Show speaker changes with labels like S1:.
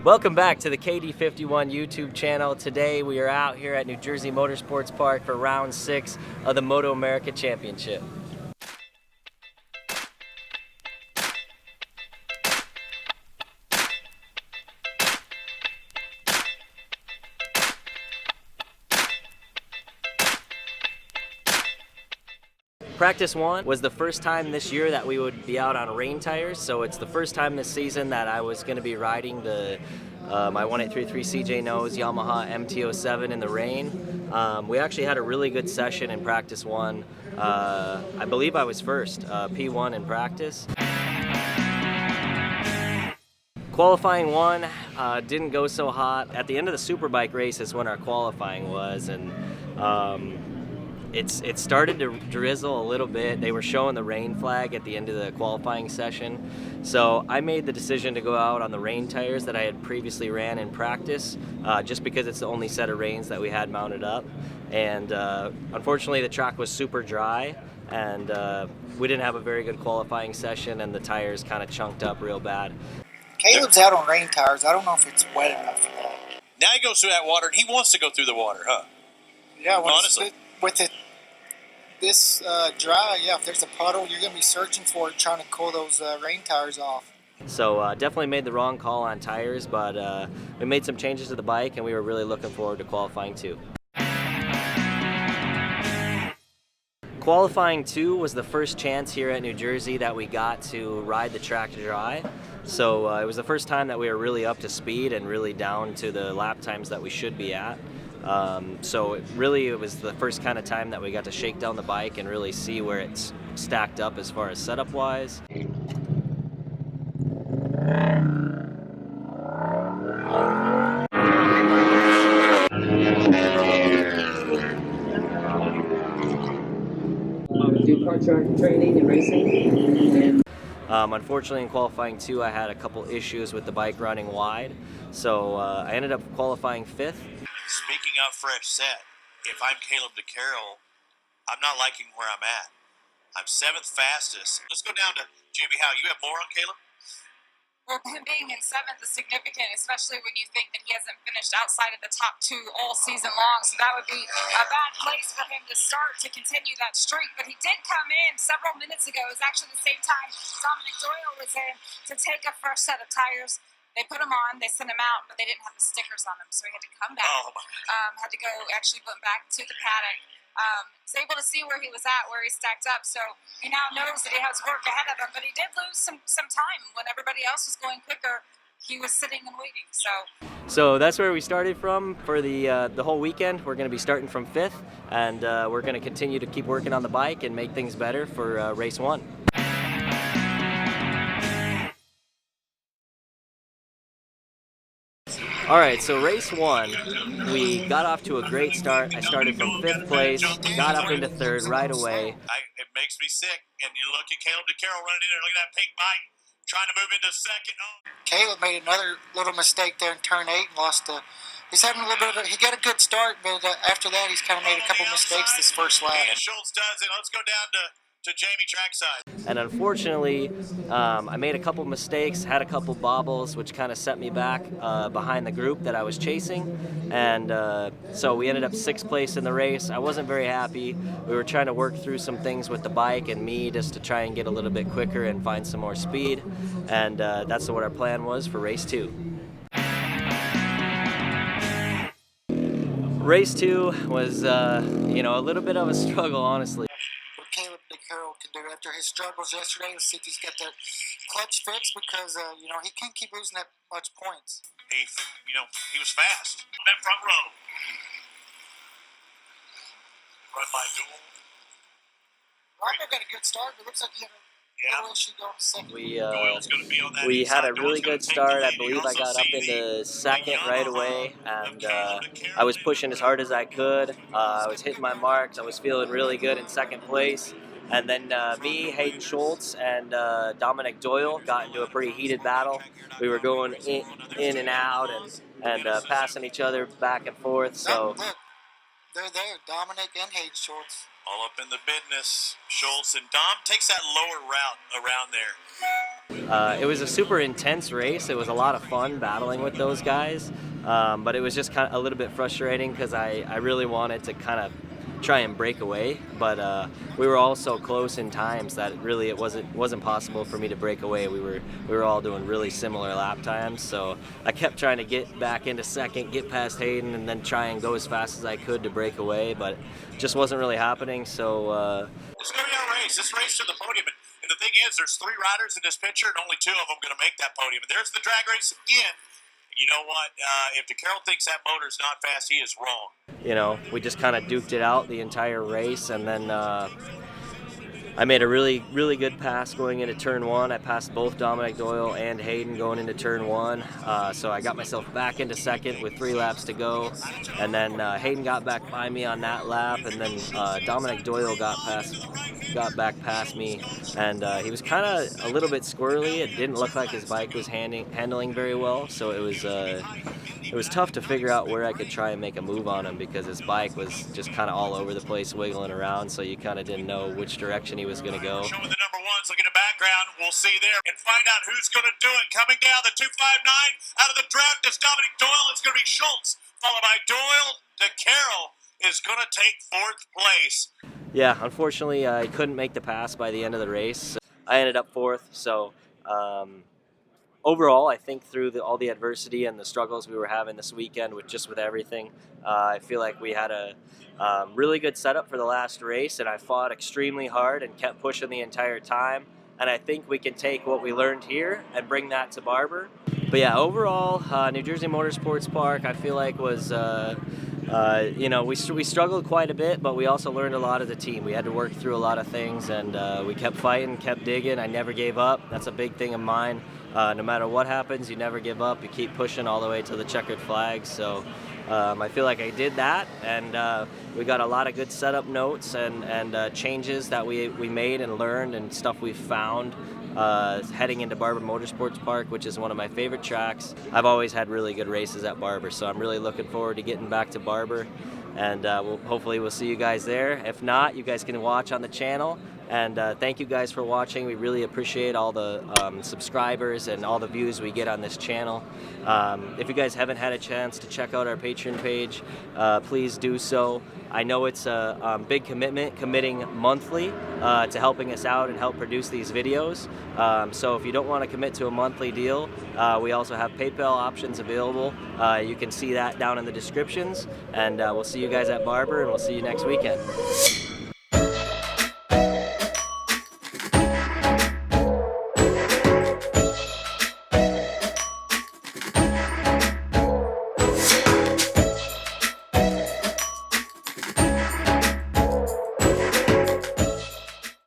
S1: Welcome back to the KD51 YouTube channel. Today we are out here at New Jersey Motorsports Park for round 6 of the MotoAmerica Championship. Practice 1 was the first time this year that we would be out on rain tires, so it's the first time this season that I was going to be riding my 1833 CJ Nose Yamaha MT-07 in the rain. We actually had a really good session in practice 1. I believe I was first, P1 in practice. Qualifying 1 didn't go so hot. At the end of the Superbike race is when our qualifying was, and it started to drizzle a little bit. They were showing the rain flag at the end of the qualifying session. So I made the decision to go out on the rain tires that I had previously ran in practice, just because it's the only set of rains that we had mounted up. And unfortunately the track was super dry, and we didn't have a very good qualifying session, and the tires kind of chunked up real bad.
S2: Caleb's out on rain tires. I don't know if it's wet enough for that.
S3: Now he goes through that water, and he wants to go through the water, huh?
S2: Yeah,
S3: honestly.
S2: With it this dry, yeah, if there's a puddle, you're going to be searching for it, trying to cool those rain tires off.
S1: So definitely made the wrong call on tires, but we made some changes to the bike, and we were really looking forward to qualifying 2. Qualifying 2 was the first chance here at New Jersey that we got to ride the track dry. So it was the first time that we were really up to speed and really down to the lap times that we should be at. So it was the first kind of time that we got to shake down the bike and really see where it's stacked up as far as setup wise.
S4: Do car training and racing.
S1: Unfortunately, in qualifying 2, I had a couple issues with the bike running wide, so I ended up qualifying 5th.
S3: Speaking of fresh set, if I'm Kaleb DeCarroll, I'm not liking where I'm at. I'm 7th fastest. Let's go down to Jamie Howe. You have more on Kaleb?
S5: Well, him being in 7th is significant, especially when you think that he hasn't finished outside of the top 2 all season long. So that would be a bad place for him to start to continue that streak. But he did come in several minutes ago. It was actually the same time Dominic Doyle was in to take a fresh set of tires. They put him on, they sent him out, but they didn't have the stickers on him, so he had to come back. Had to go, actually went back to the paddock. Was able to see where he was at, where he stacked up, so he now knows that he has work ahead of him, but he did lose some time. When everybody else was going quicker, he was sitting and waiting.
S1: So that's where we started from for the whole weekend. We're going to be starting from 5th, and we're going to continue to keep working on the bike and make things better for race 1. Alright, so race 1, we got off to a great start. I started from 5th place, got up into 3rd right away.
S3: It makes me sick, and you look at Kaleb DeCarroll running in there, look at that pink bike, trying to move into 2nd.
S2: Caleb made another little mistake there in turn 8 and lost the... He's having a little bit of... He got a good start, but after that he's kind of made a couple mistakes this first lap.
S3: And Schultz does it. Let's go down to Jamie trackside.
S1: And unfortunately, I made a couple mistakes, had a couple bobbles, which kind of set me back behind the group that I was chasing. And so we ended up 6th place in the race. I wasn't very happy. We were trying to work through some things with the bike and me just to try and get a little bit quicker and find some more speed. And that's what our plan was for race 2. Race 2 was, a little bit of a struggle, honestly.
S2: Kaleb DeCarroll can do after his struggles yesterday. Let's see if he's got that clutch fixed, because he can't keep losing that much points.
S3: He was fast. That front row. Run by Duel.
S2: Rocco got a good start, but it looks like he had a little issue going to 2nd.
S1: We had a really good start. I believe I got up into 2nd right away, and I was pushing as hard as I could. I was hitting my marks. I was feeling really good in 2nd place. And then me, Hayden Schultz, and Dominic Doyle got into a pretty heated battle. We were going in and out and passing each other back and forth. So
S2: look, they're there, Dominic and Hayden Schultz.
S3: All up in the business. Schultz and Dom takes that lower route around there.
S1: It was a super intense race. It was a lot of fun battling with those guys, but it was just kind of a little bit frustrating because I really wanted to kind of try and break away, but we were all so close in times that really it wasn't possible for me to break away. We were all doing really similar lap times, so I kept trying to get back into second, get past Hayden, and then try and go as fast as I could to break away, but it just wasn't really happening. So
S3: it's going to be a race. This race to the podium. And the thing is, there's 3 riders in this picture, and only 2 of them going to make that podium. And there's the drag race again. And you know what? If DeCarroll thinks that motor's not fast, he is wrong.
S1: you know, we just kind of duked it out the entire race, and then I made a really good pass going into turn 1. I passed both Dominic Doyle and Hayden going into turn 1, so I got myself back into second with 3 laps to go, and then Hayden got back by me on that lap, and then Dominic Doyle got back past me, and he was kind of a little bit squirrely. It didn't look like his bike was handling very well, so it was tough to figure out where I could try and make a move on him because his bike was just kind of all over the place, wiggling around, so you kind of didn't know which direction he was going to go.
S3: Showing the number 1s, look in the background, we'll see there and find out who's going to do it. Coming down the 259 out of the draft is Dominic Doyle. It's going to be Schultz, followed by Doyle. DeCarroll is going to take 4th place.
S1: Yeah, unfortunately, I couldn't make the pass by the end of the race. I ended up 4th, so overall, I think through all the adversity and the struggles we were having this weekend with everything, I feel like we had a really good setup for the last race, and I fought extremely hard and kept pushing the entire time. And I think we can take what we learned here and bring that to Barber. But yeah, overall, New Jersey Motorsports Park, I feel like was, you know, we struggled quite a bit, but we also learned a lot as a team. We had to work through a lot of things, and we kept fighting, kept digging. I never gave up. That's a big thing of mine. No matter what happens, you never give up. You keep pushing all the way to the checkered flag. So I feel like I did that, and we got a lot of good setup notes and changes that we made and learned and stuff we found heading into Barber Motorsports Park, which is one of my favorite tracks. I've always had really good races at Barber, so I'm really looking forward to getting back to Barber, and hopefully we'll see you guys there. If not, you guys can watch on the channel. And thank you guys for watching. We really appreciate all the subscribers and all the views we get on this channel. If you guys haven't had a chance to check out our Patreon page, please do so. I know it's a big commitment, committing monthly to helping us out and help produce these videos. So if you don't want to commit to a monthly deal, we also have PayPal options available. You can see that down in the descriptions. And we'll see you guys at Barber, and we'll see you next weekend.